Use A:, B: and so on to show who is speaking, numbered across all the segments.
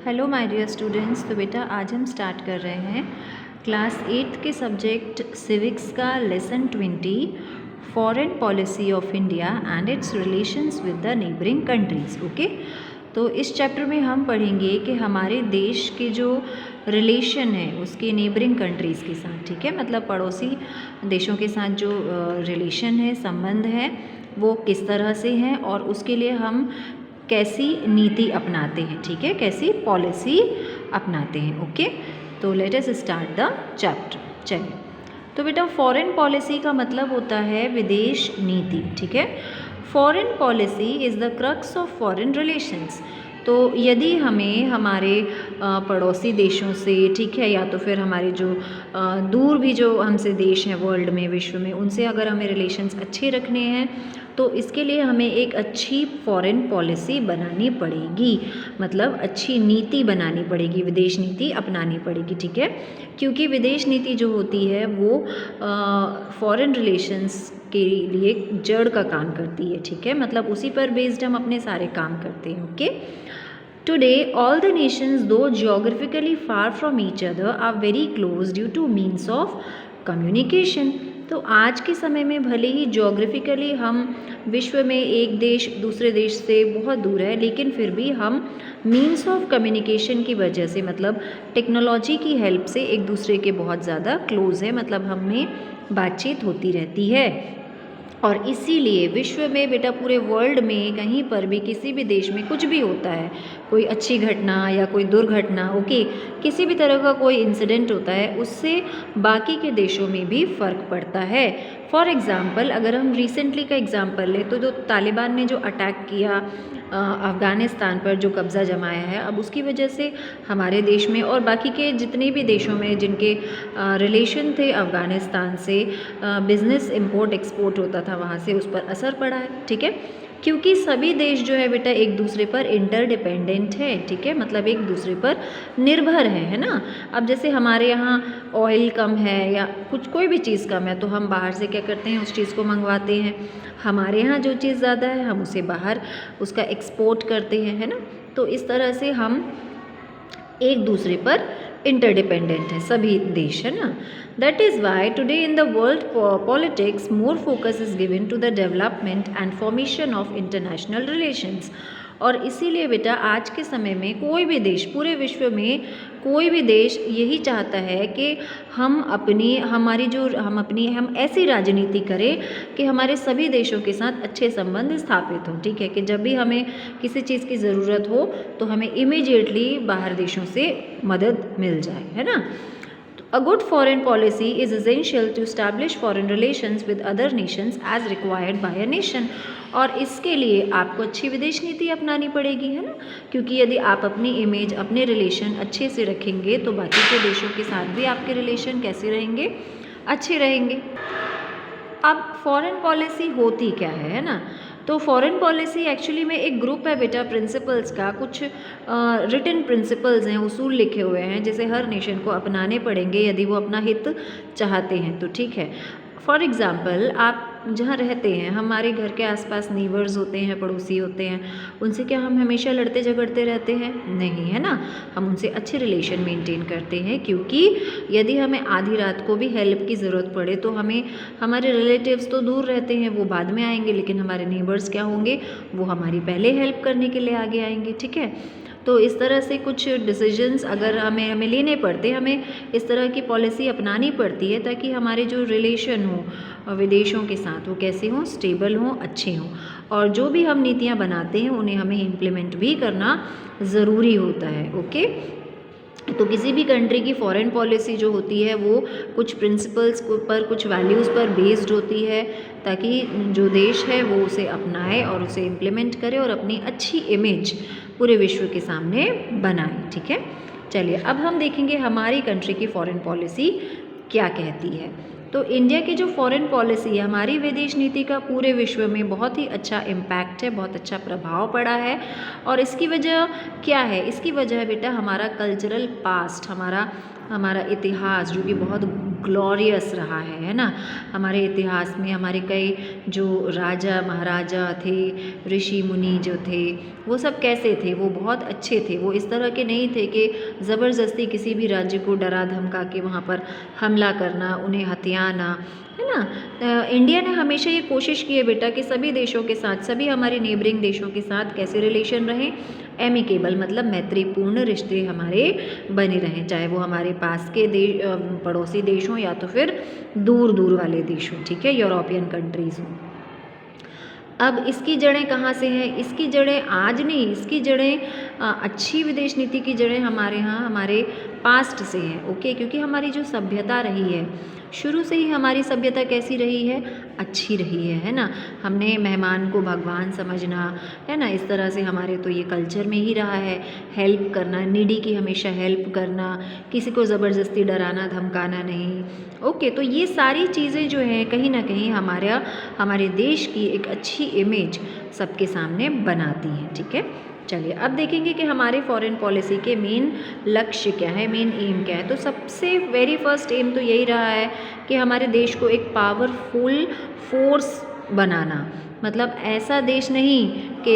A: Hello my dear students. तो बेटा आज हम स्टार्ट कर रहे हैं क्लास 8th के सब्जेक्ट सिविक्स का lesson 20 foreign policy of India and it's relations with the neighbouring countries. Okay, तो इस चैप्टर में हम पढ़ेंगे कि हमारे देश के जो रिलेशन है उसके नेबरिंग कंट्रीज़ के साथ, ठीक है, मतलब पड़ोसी देशों के साथ जो रिलेशन है, संबंध है, वो किस तरह से हैं और उसके लिए हम कैसी नीति अपनाते हैं, ठीक है, कैसी पॉलिसी अपनाते हैं। ओके, तो let us start the chapter. चलिए, तो बेटा फॉरेन पॉलिसी का मतलब होता है विदेश नीति, ठीक है। Foreign policy is the crux of foreign relations. तो यदि हमें हमारे पड़ोसी देशों से, ठीक है, या तो फिर हमारे जो दूर भी जो हमसे देश हैं वर्ल्ड में, विश्व में, उनसे अगर हमें रिलेशंस अच्छे रखने हैं तो इसके लिए हमें एक अच्छी फॉरेन पॉलिसी बनानी पड़ेगी, मतलब अच्छी नीति बनानी पड़ेगी, विदेश नीति अपनानी पड़ेगी, ठीक है। क्योंकि विदेश नीति जो होती है वो फॉरेन रिलेशंस के लिए जड़ का काम करती है, ठीक है, मतलब उसी पर बेस्ड हम अपने सारे काम करते हैं। Okay, today all the nations though geographically far from each other are very close due to means of communication। तो आज के समय में भले ही जोग्राफिकली हम विश्व में एक देश दूसरे देश से बहुत दूर है, लेकिन फिर भी हम मीन्स ऑफ कम्युनिकेशन की वजह से, मतलब टेक्नोलॉजी की हेल्प से एक दूसरे के बहुत ज़्यादा क्लोज है, मतलब हमें बातचीत होती रहती है। और इसीलिए विश्व में बेटा पूरे वर्ल्ड में कहीं पर भी किसी भी देश में कुछ भी होता है, कोई अच्छी घटना या कोई दुर्घटना, ओके, किसी भी तरह का कोई इंसिडेंट होता है, उससे बाकी के देशों में भी फ़र्क पड़ता है। फॉर एग्ज़ाम्पल अगर हम रिसेंटली का एग्ज़ाम्पल लें तो जो तालिबान ने जो अटैक किया अफ़गानिस्तान पर, जो कब्ज़ा जमाया है, अब उसकी वजह से हमारे देश में और बाकी के जितने भी देशों में जिनके रिलेशन थे अफ़गानिस्तान से, बिज़नेस इंपोर्ट एक्सपोर्ट होता था वहाँ से, उस पर असर पड़ा है, ठीक है। क्योंकि सभी देश जो है बेटा एक दूसरे पर इंटरडिपेंडेंट है, ठीक है, मतलब एक दूसरे पर निर्भर है ना। अब जैसे हमारे यहाँ ऑयल कम है या कुछ कोई भी चीज़ कम है तो हम बाहर से क्या करते हैं, उस चीज़ को मंगवाते हैं। हमारे यहाँ जो चीज़ ज़्यादा है हम उसे बाहर उसका एक्सपोर्ट करते हैं, है ना। तो इस तरह से हम एक दूसरे पर इंटरडिपेंडेंट है सभी देश, है ना। That is why today in the world politics more focus is given to the development and formation of international relations. और इसीलिए बेटा आज के समय में कोई भी देश, पूरे विश्व में कोई भी देश यही चाहता है कि हम ऐसी राजनीति करें कि हमारे सभी देशों के साथ अच्छे संबंध स्थापित हों, ठीक है, कि जब भी हमें किसी चीज़ की ज़रूरत हो तो हमें इमीडिएटली बाहर देशों से मदद मिल जाए, है ना। A good foreign policy is essential to establish foreign relations with other nations as required by a nation। और इसके लिए आपको अच्छी विदेश नीति अपनानी पड़ेगी, है ना, क्योंकि यदि आप अपनी इमेज, अपने रिलेशन अच्छे से रखेंगे तो बाकी के देशों के साथ भी आपके रिलेशन कैसे रहेंगे, अच्छे रहेंगे। अब फॉरेन पॉलिसी होती क्या है ना। तो फॉरेन पॉलिसी एक्चुअली में एक ग्रुप है बेटा प्रिंसिपल्स का, कुछ रिटन प्रिंसिपल्स हैं, उसूल लिखे हुए हैं जिसे हर नेशन को अपनाने पड़ेंगे यदि वो अपना हित चाहते हैं तो, ठीक है। फॉर एग्ज़ाम्पल आप जहाँ रहते हैं, हमारे घर के आसपास नेबर्स होते हैं, पड़ोसी होते हैं, उनसे क्या हम हमेशा लड़ते झगड़ते रहते हैं? नहीं, है ना। हम उनसे अच्छे रिलेशन मेंटेन करते हैं, क्योंकि यदि हमें आधी रात को भी हेल्प की ज़रूरत पड़े तो हमें, हमारे रिलेटिव्स तो दूर रहते हैं, वो बाद में आएंगे, लेकिन हमारे नेबर्स क्या होंगे, वो हमारी पहले हेल्प करने के लिए आगे आएंगे, ठीक है। तो इस तरह से कुछ डिसीजंस अगर हमें लेने पड़ते, हमें इस तरह की पॉलिसी अपनानी पड़ती है ताकि हमारे जो रिलेशन हो विदेशों के साथ वो कैसे हों, स्टेबल हों, अच्छे हों। और जो भी हम नीतियाँ बनाते हैं उन्हें हमें इम्प्लीमेंट भी करना ज़रूरी होता है। ओके, तो किसी भी कंट्री की फॉरेन पॉलिसी जो होती है वो कुछ प्रिंसिपल्स पर, कुछ वैल्यूज़ पर बेस्ड होती है, ताकि जो देश है वो उसे अपनाए और उसे इम्प्लीमेंट करे और अपनी अच्छी इमेज पूरे विश्व के सामने बनाए, ठीक है। चलिए अब हम देखेंगे हमारी कंट्री की फॉरेन पॉलिसी क्या कहती है। तो इंडिया की जो फॉरेन पॉलिसी है, हमारी विदेश नीति का पूरे विश्व में बहुत ही अच्छा इम्पैक्ट है, बहुत अच्छा प्रभाव पड़ा है। और इसकी वजह क्या है? इसकी वजह है बेटा हमारा कल्चरल पास्ट, हमारा हमारा इतिहास जो कि बहुत ग्लोरियस रहा है ना। हमारे इतिहास में हमारे कई जो राजा महाराजा थे, ऋषि मुनि जो थे, वो सब कैसे थे, वो बहुत अच्छे थे। वो इस तरह के नहीं थे कि ज़बरदस्ती किसी भी राज्य को डरा धमका के वहाँ पर हमला करना, उन्हें हथियाना, है ना। इंडिया ने हमेशा ये कोशिश की है बेटा कि सभी देशों के साथ, सभी हमारे नेबरिंग देशों के साथ कैसे रिलेशन रहें, एमिकेबल मतलब मैत्रीपूर्ण रिश्ते हमारे बने रहें, चाहे वो हमारे पास के पड़ोसी देश हों या तो फिर दूर दूर वाले देश हों, ठीक है, यूरोपियन कंट्रीज़ हों। अब इसकी जड़ें कहाँ से हैं? इसकी जड़ें आज नहीं, इसकी जड़ें अच्छी विदेश नीति की जड़ें हमारे यहाँ हमारे पास्ट से हैं, ओके। क्योंकि हमारी जो सभ्यता रही है, शुरू से ही हमारी सभ्यता कैसी रही है, अच्छी रही है ना। हमने मेहमान को भगवान समझना, है ना, इस तरह से हमारे तो ये कल्चर में ही रहा है। हेल्प करना, नीडी की हमेशा हेल्प करना, किसी को ज़बरदस्ती डराना धमकाना नहीं, ओके। तो ये सारी चीज़ें जो हैं कहीं ना कहीं हमारे देश की एक अच्छी इमेज सबके सामने बनाती हैं, ठीक है। चलिए अब देखेंगे कि हमारे फॉरेन पॉलिसी के मेन लक्ष्य क्या है, मेन एम क्या है। तो सबसे वेरी फर्स्ट एम तो यही रहा है कि हमारे देश को एक पावरफुल फोर्स बनाना। मतलब ऐसा देश नहीं कि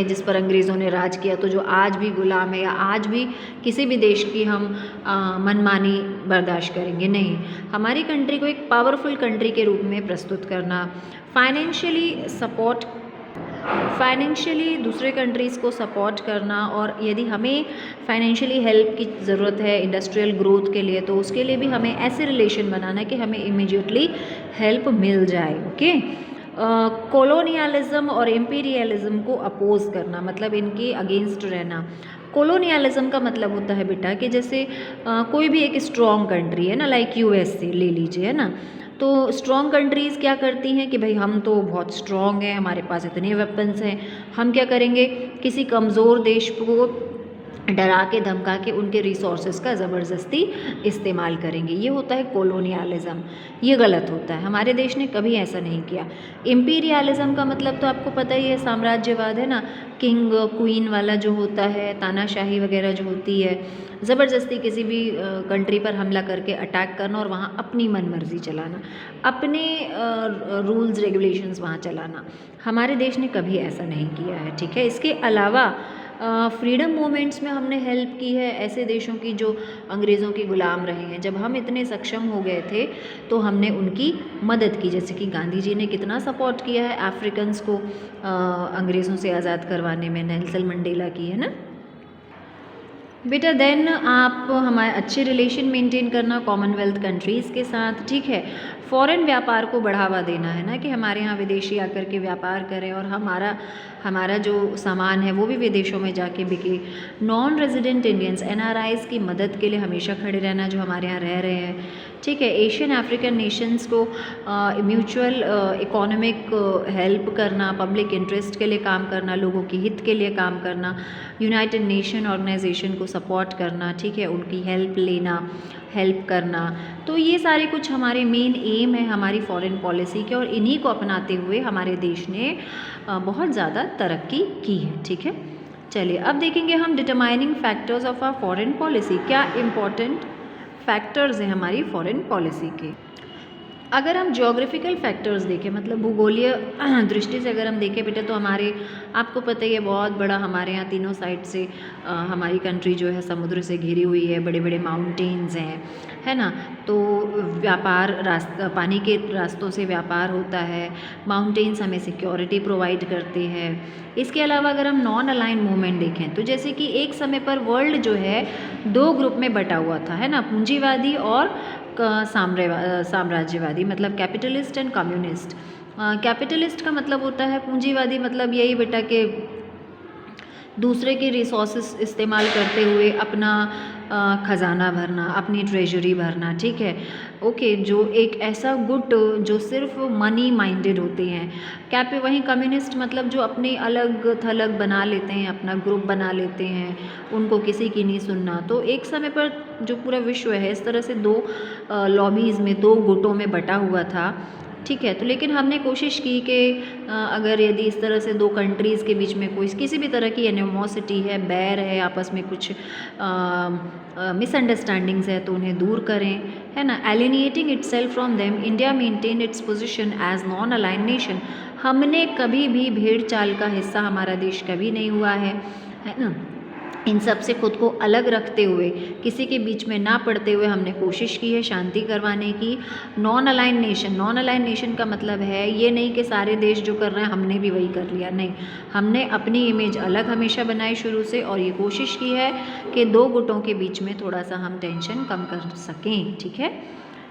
A: जिस पर अंग्रेज़ों ने राज किया तो जो आज भी गुलाम है या आज भी किसी भी देश की हम मनमानी बर्दाश्त करेंगे, नहीं। हमारी कंट्री को एक पावरफुल कंट्री के रूप में प्रस्तुत करना, फाइनेंशियली दूसरे कंट्रीज़ को सपोर्ट करना, और यदि हमें फाइनेंशियली हेल्प की ज़रूरत है इंडस्ट्रियल ग्रोथ के लिए, तो उसके लिए भी हमें ऐसे रिलेशन बनाना कि हमें इमीडिएटली हेल्प मिल जाए, ओके। कॉलोनियलिज्म और इम्पीरियलिज्म को अपोज करना, मतलब इनके अगेंस्ट रहना। कॉलोनियलिज्म का मतलब होता है बेटा कि जैसे कोई भी एक स्ट्रॉन्ग कंट्री है ना, लाइक यूएसए ले लीजिए, है ना। तो स्ट्रॉन्ग कंट्रीज़ क्या करती हैं कि भाई हम तो बहुत स्ट्रॉन्ग हैं, हमारे पास इतने वेपन्स हैं, हम क्या करेंगे, किसी कमज़ोर देश को डरा के धमका के उनके रिसोर्सेज का ज़बरदस्ती इस्तेमाल करेंगे। ये होता है कॉलोनियलिज्म, ये गलत होता है। हमारे देश ने कभी ऐसा नहीं किया। इम्पीरियलिज्म का मतलब तो आपको पता ही है, साम्राज्यवाद, है ना, किंग क्वीन वाला जो होता है, तानाशाही वगैरह जो होती है, ज़बरदस्ती किसी भी कंट्री पर हमला करके अटैक करना और वहाँ अपनी मनमर्जी चलाना, अपने रूल्स रेगुलेशंस वहाँ चलाना। हमारे देश ने कभी ऐसा नहीं किया है, ठीक है। इसके अलावा फ्रीडम मूवमेंट्स में हमने हेल्प की है ऐसे देशों की जो अंग्रेज़ों के गुलाम रहे हैं। जब हम इतने सक्षम हो गए थे तो हमने उनकी मदद की, जैसे कि गांधी जी ने कितना सपोर्ट किया है अफ्रीकन्स को अंग्रेज़ों से आज़ाद करवाने में, नेल्सन मंडेला की, है ना बेटा। देन आप हमारे अच्छे रिलेशन मेंटेन करना कॉमनवेल्थ कंट्रीज़ के साथ, ठीक है। फॉरेन व्यापार को बढ़ावा देना, है ना, कि हमारे यहाँ विदेशी आकर के व्यापार करें और हमारा जो सामान है वो भी विदेशों में जाके बिके। नॉन रेजिडेंट इंडियंस एनआरआईज़ की मदद के लिए हमेशा खड़े रहना जो हमारे यहाँ रह रहे हैं, ठीक है। एशियन अफ्रीकन नेशंस को म्यूचुअल इकोनॉमिक हेल्प करना, पब्लिक इंटरेस्ट के लिए काम करना, लोगों के हित के लिए काम करना, यूनाइटेड नेशन ऑर्गेनाइजेशन को सपोर्ट करना, ठीक है, उनकी हेल्प करना। तो ये सारे कुछ हमारे मेन एम है हमारी फॉरेन पॉलिसी के, और इन्हीं को अपनाते हुए हमारे देश ने बहुत ज़्यादा तरक्की की है, ठीक है। चलिए अब देखेंगे हम determining factors of our foreign policy. क्या इम्पोर्टेंट फैक्टर्स हैं हमारी फॉरेन पॉलिसी के। अगर हम ज्योग्राफिकल फैक्टर्स देखें, मतलब भूगोलीय दृष्टि से अगर हम देखें बेटा, तो आपको पता ही है बहुत बड़ा हमारे यहाँ तीनों साइड से हमारी कंट्री जो है समुद्र से घिरी हुई है, बड़े बड़े माउंटेन्स हैं, है ना। तो पानी के रास्तों से व्यापार होता है, माउंटेन्स हमें सिक्योरिटी प्रोवाइड करते हैं। इसके अलावा अगर हम नॉन अलाइन मूवमेंट देखें तो जैसे कि एक समय पर वर्ल्ड जो है 2 ग्रुप में बटा हुआ था, है ना, पूंजीवादी और साम्राज्यवादी, मतलब कैपिटलिस्ट एंड कम्युनिस्ट। कैपिटलिस्ट का मतलब होता है, पूंजीवादी मतलब यही बेटा कि दूसरे के रिसोर्सेस इस्तेमाल करते हुए अपना ख़जाना भरना, अपनी ट्रेजरी भरना, ठीक है, ओके। जो एक ऐसा गुट जो सिर्फ मनी माइंडेड होते हैं। वहीं कम्युनिस्ट मतलब जो अपने अलग थलग बना लेते हैं, अपना ग्रुप बना लेते हैं, उनको किसी की नहीं सुनना। तो एक समय पर जो पूरा विश्व है इस तरह से 2 लॉबीज़ में, 2 गुटों में बटा हुआ था। ठीक है। तो लेकिन हमने कोशिश की कि अगर यदि इस तरह से दो कंट्रीज़ के बीच में कोई किसी भी तरह की एनिमोसिटी है, बैर है, आपस में कुछ मिसअंडरस्टैंडिंग्स है तो उन्हें दूर करें, है ना। Alienating itself from them, India maintain its position as non aligned nation. हमने कभी भी भेड़ चाल का हिस्सा हमारा देश कभी नहीं हुआ है ना। इन सब से खुद को अलग रखते हुए, किसी के बीच में ना पड़ते हुए हमने कोशिश की है शांति करवाने की। नॉन अलाइन नेशन का मतलब है ये नहीं कि सारे देश जो कर रहे हैं हमने भी वही कर लिया, नहीं। हमने अपनी इमेज अलग हमेशा बनाई शुरू से, और ये कोशिश की है कि दो गुटों के बीच में थोड़ा सा हम टेंशन कम कर सकें, ठीक है।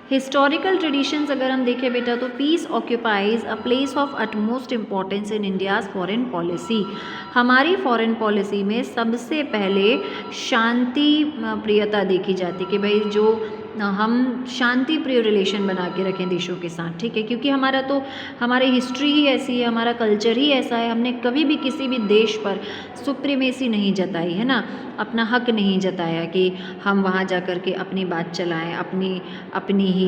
A: हिस्टोरिकल ट्रेडिशंस अगर हम देखें बेटा, तो peace occupies a place of utmost importance in India's foreign policy. हमारी फॉरेन पॉलिसी में सबसे पहले शांति प्रियता देखी जाती कि भाई जो हम शांति प्रिय रिलेशन बना के रखें देशों के साथ, ठीक है। क्योंकि हमारी हिस्ट्री ही ऐसी है, हमारा कल्चर ही ऐसा है, हमने कभी भी किसी भी देश पर सुप्रीमेसी नहीं जताई, है ना। अपना हक नहीं जताया कि हम वहाँ जा कर के अपनी बात चलाएं, अपनी ही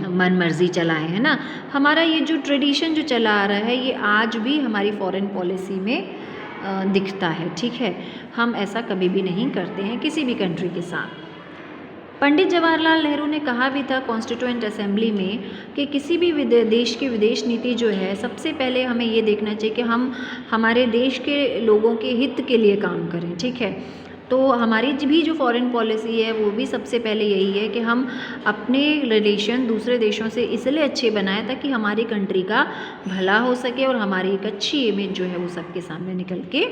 A: मन मर्जी चलाएं, है ना। हमारा ये जो ट्रेडिशन जो चला आ रहा है ये आज भी हमारी फॉरेन पॉलिसी में दिखता है, ठीक है। हम ऐसा कभी भी नहीं करते हैं किसी भी कंट्री के साथ। पंडित जवाहरलाल नेहरू ने कहा भी था कॉन्स्टिट्यूएंट असेंबली में कि किसी भी देश की विदेश नीति जो है, सबसे पहले हमें ये देखना चाहिए कि हम हमारे देश के लोगों के हित के लिए काम करें, ठीक है। तो हमारी भी जो फॉरेन पॉलिसी है वो भी सबसे पहले यही है कि हम अपने रिलेशन दूसरे देशों से इसलिए अच्छे बनाएं ताकि हमारी कंट्री का भला हो सके और हमारी एक अच्छी इमेज जो है वो सबके सामने निकल के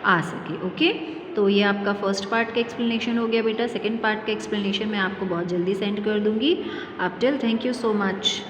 A: आ सके। ओके, तो ये आपका फर्स्ट पार्ट का एक्सप्लेनेशन हो गया बेटा। सेकंड पार्ट का एक्सप्लेनेशन मैं आपको बहुत जल्दी सेंड कर दूंगी। आप till, thank you so much.